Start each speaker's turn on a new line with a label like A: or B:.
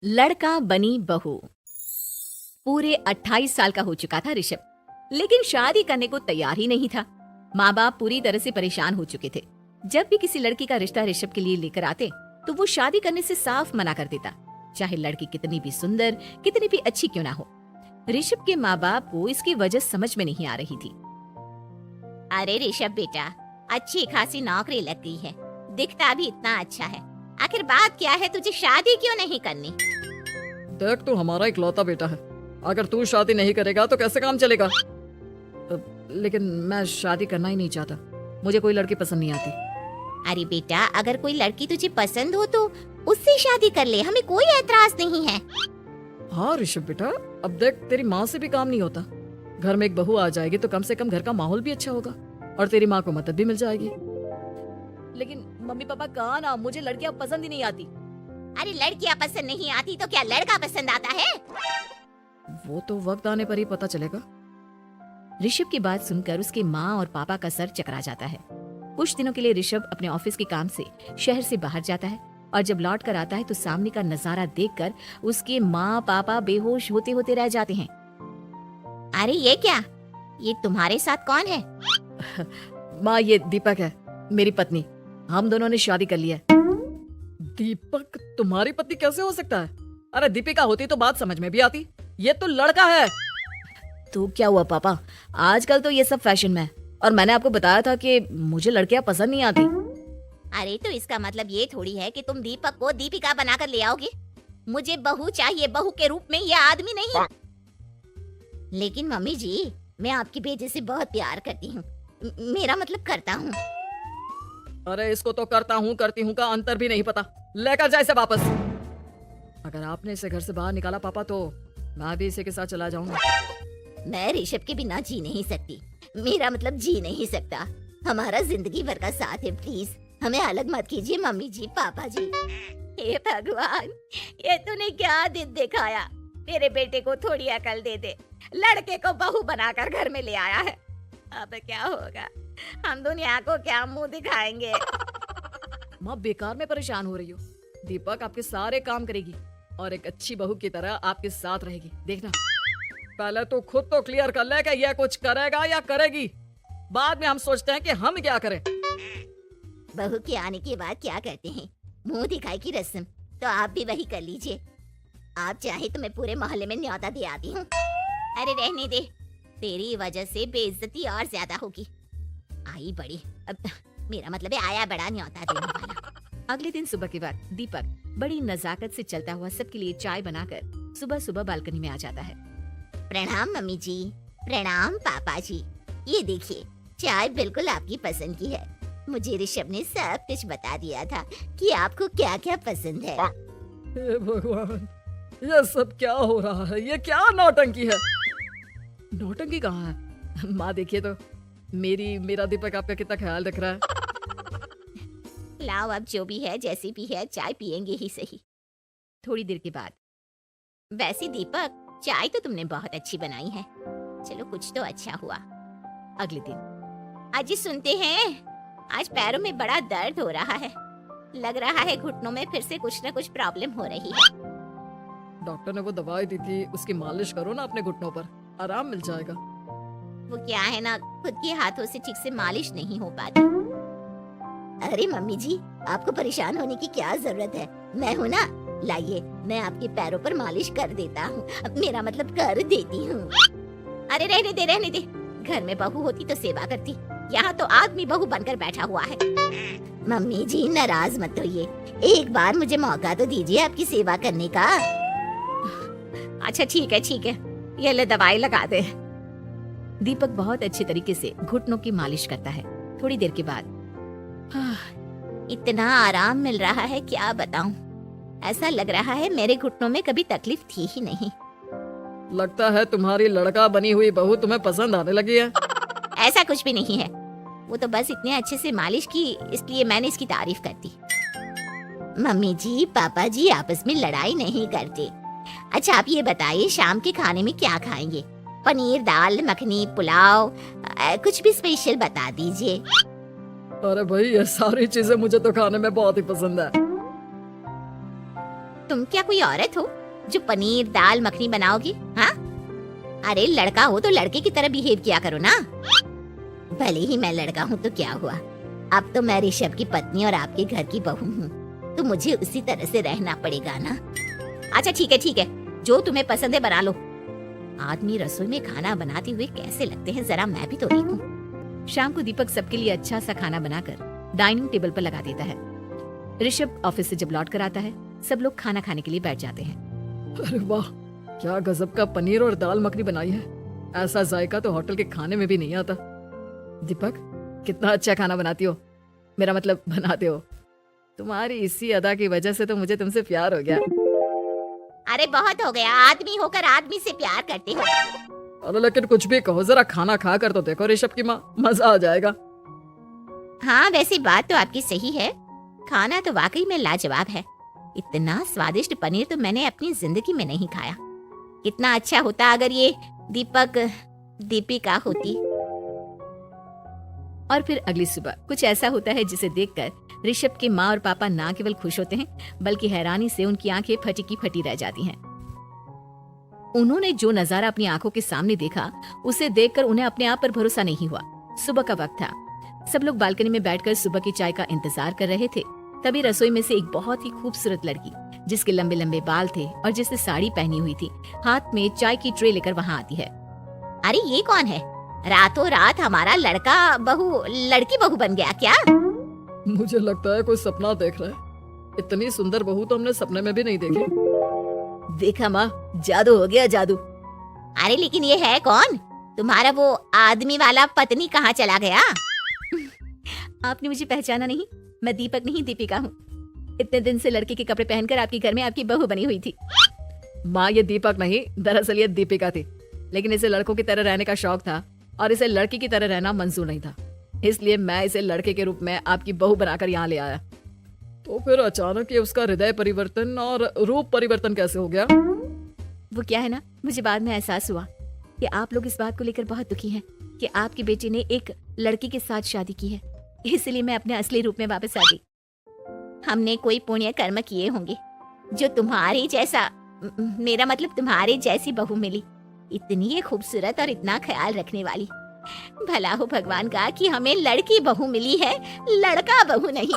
A: लड़का बनी बहू। पूरे 28 साल का हो चुका था ऋषभ, लेकिन शादी करने को तैयार ही नहीं था। माँ बाप पूरी तरह से परेशान हो चुके थे। जब भी किसी लड़की का रिश्ता ऋषभ के लिए लेकर आते तो वो शादी करने से साफ मना कर देता, चाहे लड़की कितनी भी सुंदर, कितनी भी अच्छी क्यों ना हो। ऋषभ के माँ बाप को इसकी वजह समझ में नहीं आ रही थी।
B: अरे ऋषभ बेटा, अच्छी खासी नौकरी लग गई है, दिखता भी इतना अच्छा है, आखिर बात क्या है, तुझे शादी क्यों नहीं करनी?
C: देख, तू हमारा इकलौता बेटा है, अगर तू शादी नहीं करेगा तो कैसे काम चलेगा? लेकिन मैं शादी करना ही नहीं चाहता, मुझे कोई लड़की पसंद नहीं आती।
B: अरे बेटा, अगर कोई लड़की तुझे पसंद हो तो उससे शादी कर ले, हमें कोई एतराज नहीं है।
C: हाँ ऋषभ बेटा, अब देख, तेरी माँ से भी काम नहीं होता। घर में एक बहू आ जाएगी तो कम से कम घर का माहौल भी अच्छा होगा और तेरी माँ को मदद भी मिल जाएगी।
A: लेकिन मम्मी पापा कहा ना, मुझे लड़कियां पसंद ही नहीं आती।
B: अरे लड़कियां पसंद नहीं आती तो क्या लड़का पसंद आता है?
C: वो तो वक्त आने पर ही पता चलेगा।
A: ऋषभ की बात सुनकर उसके माँ और पापा का सर चकरा जाता है। कुछ दिनों के लिए ऋषभ अपने ऑफिस के काम से शहर से बाहर जाता है और जब लौट कर आता है तो सामने का नजारा देखकर उसके माँ पापा बेहोश होते होते रह जाते हैं।
B: अरे ये क्या, ये तुम्हारे साथ कौन है?
C: माँ, ये दीपक है, मेरी पत्नी। हम दोनों ने शादी कर लिया है। दीपक तुम्हारी पत्नी कैसे हो सकता है? अरे दीपिका होती तो बात समझ में भी आती, ये तो लड़का है।
A: तो क्या हुआ पापा, आजकल तो ये सब फैशन में है और मैंने आपको बताया था कि मुझे लड़कियां पसंद नहीं आती।
B: अरे तो इसका मतलब ये थोड़ी है कि तुम दीपक को दीपिका बनाकर ले आओगे। मुझे बहू चाहिए, बहू के रूप में, ये आदमी नहीं। लेकिन मम्मी जी, मैं आपके बेटे से बहुत प्यार करती हूँ, मेरा मतलब करता हूँ।
C: अरे इसको तो करता हूँ करती हूँ का अंतर भी नहीं पता, लेकर जाए इसे वापस। अगर आपने इसे घर से बाहर निकाला पापा तो मैं भी इसी के साथ चला जाऊंगा।
B: मैं ऋषभ के बिना जी नहीं सकती, मेरा मतलब जी नहीं सकता। हमारा जिंदगी भर का साथ है, प्लीज हमें अलग मत कीजिए मम्मी जी, पापा जी। हे भगवान, ये तूने क्या दिन दिखाया? तेरे बेटे को थोड़ी अकल दे दे, लड़के को बहू बनाकर घर में ले आया है। अब क्या होगा, हम दुनिया को क्या मुंह दिखाएंगे?
C: माँ बेकार में परेशान हो रही हो। दीपक आपके सारे काम करेगी और एक अच्छी बहू की तरह आपके साथ रहेगी, देखना। पहले तो खुद तो क्लियर कर ले कि यह कुछ करेगा या करेगी, बाद में हम सोचते हैं कि हम क्या करें।
B: बहू के आने के बाद क्या करते हैं, मुंह दिखाई की रस्म, तो आप भी वही कर लीजिए। आप चाहे तो मैं पूरे मोहल्ले में न्योता दे आती हूँ। अरे रहने दे, तेरी वजह से बेइज्जती और ज्यादा होगी। आई बड़ी, अब मेरा मतलब है आया बड़ा न्योता देने वाला।
A: अगले दिन सुबह के बाद दीपक बड़ी नजाकत से चलता हुआ सबके लिए चाय बनाकर सुबह सुबह बालकनी में आ जाता है।
B: प्रणाम मम्मी जी, प्रणाम पापा जी। ये देखिए, चाय बिल्कुल आपकी पसंद की है। मुझे ऋषभ ने सब कुछ बता दिया था कि आपको क्या क्या पसंद है।
C: हे भगवान, ये सब क्या हो रहा है? ये क्या नौटंकी है? नौटंकी कहाँ है? माँ देखिए तो, मेरा दीपक आपका कितना ख्याल रख रहा है।
B: लाओ, अब जो भी है, जैसी भी है, चाय पियेंगे ही सही।
A: थोड़ी देर के बाद,
B: वैसे दीपक, चाय तो तुमने बहुत अच्छी बनाई है, चलो कुछ तो अच्छा हुआ।
A: अगले दिन
B: अजी सुनते हैं, आज पैरों में बड़ा दर्द हो रहा है, लग रहा है घुटनों में फिर से कुछ न कुछ प्रॉब्लम हो रही है।
C: डॉक्टर ने वो दवाई दी थी, उसकी मालिश करो ना अपने घुटनों पर, आराम मिल जाएगा।
B: वो क्या है ना, खुद के हाथों से ठीक से मालिश नहीं हो पाती। अरे मम्मी जी, आपको परेशान होने की क्या जरूरत है, मैं हूँ ना, लाइए मैं आपके पैरों पर मालिश कर देता हूँ, मेरा मतलब कर देती हूँ। अरे रहने दे, घर में बहू होती तो सेवा करती, यहाँ तो आदमी बहू बनकर बैठा हुआ है। मम्मी जी नाराज मत होइए, एक बार मुझे मौका तो दीजिए आपकी सेवा करने का।
A: अच्छा ठीक है, ये ले दवाई लगा दे। दीपक बहुत अच्छे तरीके से घुटनों की मालिश करता है। थोड़ी देर के बाद,
B: इतना आराम मिल रहा है क्या बताऊं, ऐसा लग रहा है मेरे घुटनों में कभी तकलीफ थी ही नहीं।
C: लगता है तुम्हारी लड़का बनी हुई बहू तुम्हें पसंद आने लगी है।
B: ऐसा कुछ भी नहीं है, वो तो बस इतने अच्छे से मालिश की, इसलिए मैंने इसकी तारीफ कर दी। मम्मी जी, पापा जी आपस में लड़ाई नहीं करते। अच्छा आप ये बताइए, शाम के खाने में क्या खाएंगे? पनीर, दाल मखनी, पुलाव, कुछ भी स्पेशल बता दीजिए।
C: अरे भाई, ये सारी चीजें मुझे तो खाने में बहुत ही पसंद है।
B: तुम क्या कोई औरत हो जो पनीर दाल मखनी बनाओगी? हाँ, अरे लड़का हो तो लड़के की तरह बिहेव किया करो ना। भले ही मैं लड़का हूँ तो क्या हुआ, अब तो मैं ऋषभ की पत्नी और आपके घर की बहू हूँ, तो मुझे उसी तरह से रहना पड़ेगा ना। अच्छा ठीक है, जो तुम्हें पसंद है बना लो। आदमी रसोई में खाना बनाते हुए कैसे लगते हैं, जरा मैं भी तो देखूं।
A: शाम को दीपक सबके लिए अच्छा सा खाना बनाकर डाइनिंग टेबल पर लगा देता है। ऋषभ ऑफिस से जब लौट कर आता है, सब लोग खाना खाने के लिए बैठ जाते हैं।
C: अरे वाह, क्या गजब का पनीर और दाल मखनी बनाई है। ऐसा जायका तो होटल के खाने में भी नहीं आता। दीपक, कितना अच्छा खाना बनाती हो, मेरा मतलब बनाते हो। तुम्हारी इसी अदा की वजह से तो मुझे तुमसे प्यार हो गया।
B: अरे बहुत हो गया, आदमी होकर आदमी से प्यार करते हो।
C: अरे लेकिन कुछ भी कहो, जरा खाना खा कर तो देखो ऋषभ की माँ, मजा आ जाएगा।
B: हाँ वैसे बात तो आपकी सही है, खाना तो वाकई में लाजवाब है। इतना स्वादिष्ट पनीर तो मैंने अपनी जिंदगी में नहीं खाया। कितना अच्छा होता अगर ये दीपिका होती।
A: और फिर अगली सुबह कुछ ऐसा होता है जिसे देखकर ऋषभ के माँ और पापा ना केवल खुश होते हैं, बल्कि हैरानी से उनकी आंखें फटी की फटी रह जाती हैं। उन्होंने जो नजारा अपनी आंखों के सामने देखा, उसे देखकर उन्हें अपने आप पर भरोसा नहीं हुआ। सुबह का वक्त था, सब लोग बालकनी में बैठकर सुबह की चाय का इंतजार कर रहे थे। तभी रसोई में से एक बहुत ही खूबसूरत लड़की, जिसके लंबे लंबे बाल थे और जिसने साड़ी पहनी हुई थी, हाथ में चाय की ट्रे लेकर वहाँ आती है।
B: अरे ये कौन है? रातों रात हमारा लड़की बहू बन गया क्या?
C: मुझे लगता है कोई सपना देख रहा है। इतनी सुंदर बहू तो हमने सपने में भी नहीं देखी।
A: देखा माँ, जादू हो गया, जादू।
B: अरे लेकिन ये है कौन? तुम्हारा वो आदमी वाला पत्नी कहाँ चला गया?
A: आपने मुझे पहचाना नहीं? मैं दीपक नहीं, दीपिका हूँ। इतने दिन से लड़के के कपड़े पहनकर आपके घर में आपकी बहू बनी हुई थी।
C: माँ, ये दीपक नहीं, दरअसल ये दीपिका थी, लेकिन इसे लड़कों की तरह रहने का शौक था और इसे लड़की की तरह रहना मंजूर नहीं था, इसलिए मैं इसे लड़के के रूप में आपकी बहू बनाकर यहाँ ले आया। तो फिर अचानक ये उसका हृदय परिवर्तन और रूप परिवर्तन कैसे हो गया?
A: वो क्या है ना, मुझे बाद में एहसास हुआ कि आप लोग इस बात को लेकर बहुत दुखी हैं कि आपकी बेटी ने एक लड़की के साथ शादी की है, इसलिए मैं अपने असली रूप में वापस आ गई।
B: हमने कोई पुण्य कर्म किए होंगे जो तुम्हारी जैसा, मेरा मतलब तुम्हारे जैसी बहू मिली, इतनी खूबसूरत और इतना ख्याल रखने वाली। भला हो भगवान का कि हमें लड़की बहू मिली है, लड़का बहू नहीं।